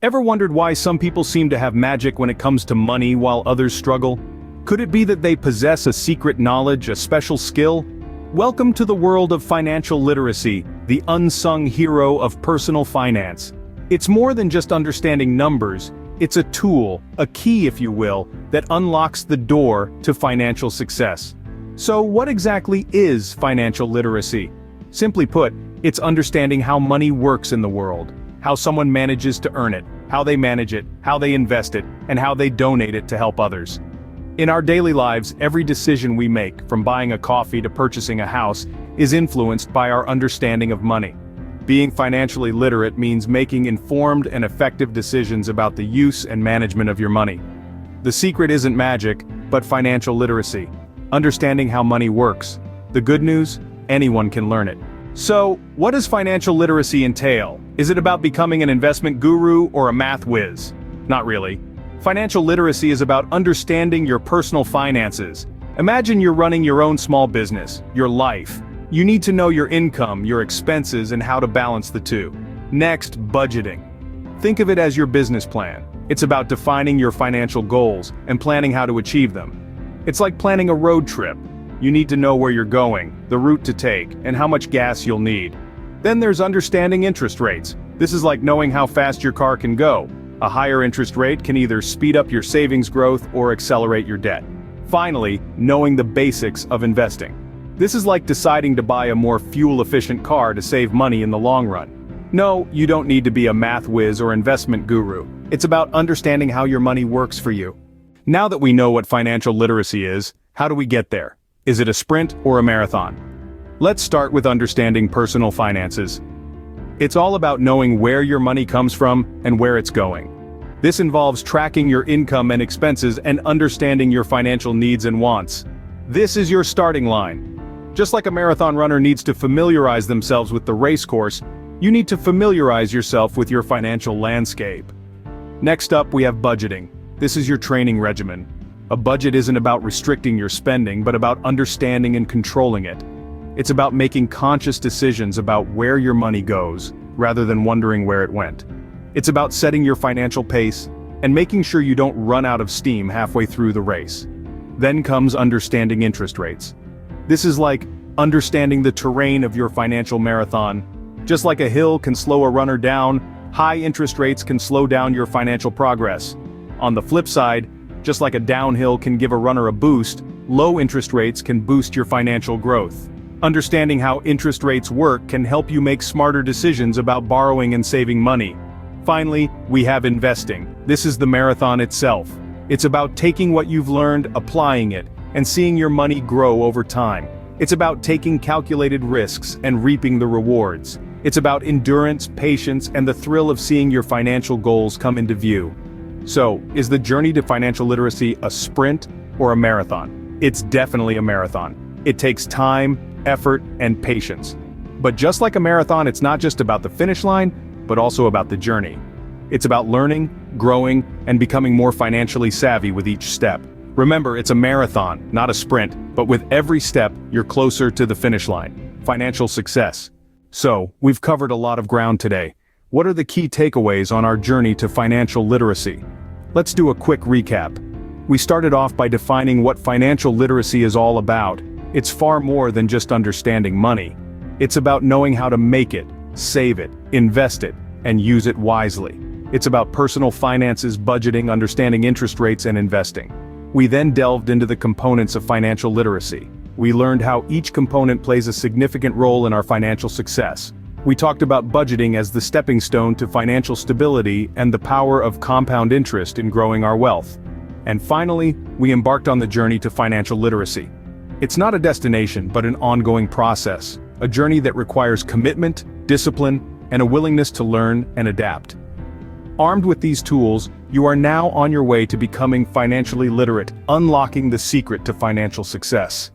Ever wondered why some people seem to have magic when it comes to money while others struggle? Could it be that they possess a secret knowledge, a special skill? Welcome to the world of financial literacy, the unsung hero of personal finance. It's more than just understanding numbers, it's a tool, a key if you will, that unlocks the door to financial success. So what exactly is financial literacy? Simply put, it's understanding how money works in the world, how someone manages to earn it, how they manage it, how they invest it, and how they donate it to help others. In our daily lives, every decision we make, from buying a coffee to purchasing a house, is influenced by our understanding of money. Being financially literate means making informed and effective decisions about the use and management of your money. The secret isn't magic, but financial literacy. Understanding how money works. The good news? Anyone can learn it. So, what does financial literacy entail? Is it about becoming an investment guru or a math whiz? Not really. Financial literacy is about understanding your personal finances. Imagine you're running your own small business, your life. You need to know your income, your expenses, and how to balance the two. Next, budgeting. Think of it as your business plan. It's about defining your financial goals and planning how to achieve them. It's like planning a road trip. You need to know where you're going, the route to take, and how much gas you'll need. Then there's understanding interest rates. This is like knowing how fast your car can go. A higher interest rate can either speed up your savings growth or accelerate your debt. Finally, knowing the basics of investing. This is like deciding to buy a more fuel-efficient car to save money in the long run. No, you don't need to be a math whiz or investment guru. It's about understanding how your money works for you. Now that we know what financial literacy is, how do we get there? Is it a sprint or a marathon? Let's start with understanding personal finances. It's all about knowing where your money comes from and where it's going. This involves tracking your income and expenses and understanding your financial needs and wants. This is your starting line. Just like a marathon runner needs to familiarize themselves with the race course, you need to familiarize yourself with your financial landscape. Next up, we have budgeting. This is your training regimen. A budget isn't about restricting your spending, but about understanding and controlling it. It's about making conscious decisions about where your money goes, rather than wondering where it went. It's about setting your financial pace, and making sure you don't run out of steam halfway through the race. Then comes understanding interest rates. This is like understanding the terrain of your financial marathon. Just like a hill can slow a runner down, high interest rates can slow down your financial progress. On the flip side, just like a downhill can give a runner a boost, low interest rates can boost your financial growth. Understanding how interest rates work can help you make smarter decisions about borrowing and saving money. Finally, we have investing. This is the marathon itself. It's about taking what you've learned, applying it, and seeing your money grow over time. It's about taking calculated risks and reaping the rewards. It's about endurance, patience, and the thrill of seeing your financial goals come into view. So, is the journey to financial literacy a sprint or a marathon? It's definitely a marathon. It takes time, effort, and patience. But just like a marathon, it's not just about the finish line, but also about the journey. It's about learning, growing, and becoming more financially savvy with each step. Remember, it's a marathon, not a sprint, but with every step, you're closer to the finish line. Financial success. So, we've covered a lot of ground today. What are the key takeaways on our journey to financial literacy? Let's do a quick recap. We started off by defining what financial literacy is all about. It's far more than just understanding money. It's about knowing how to make it, save it, invest it, and use it wisely. It's about personal finances, budgeting, understanding interest rates, and investing. We then delved into the components of financial literacy. We learned how each component plays a significant role in our financial success. We talked about budgeting as the stepping stone to financial stability and the power of compound interest in growing our wealth. And finally, we embarked on the journey to financial literacy. It's not a destination, but an ongoing process, a journey that requires commitment, discipline, and a willingness to learn and adapt. Armed with these tools, you are now on your way to becoming financially literate, unlocking the secret to financial success.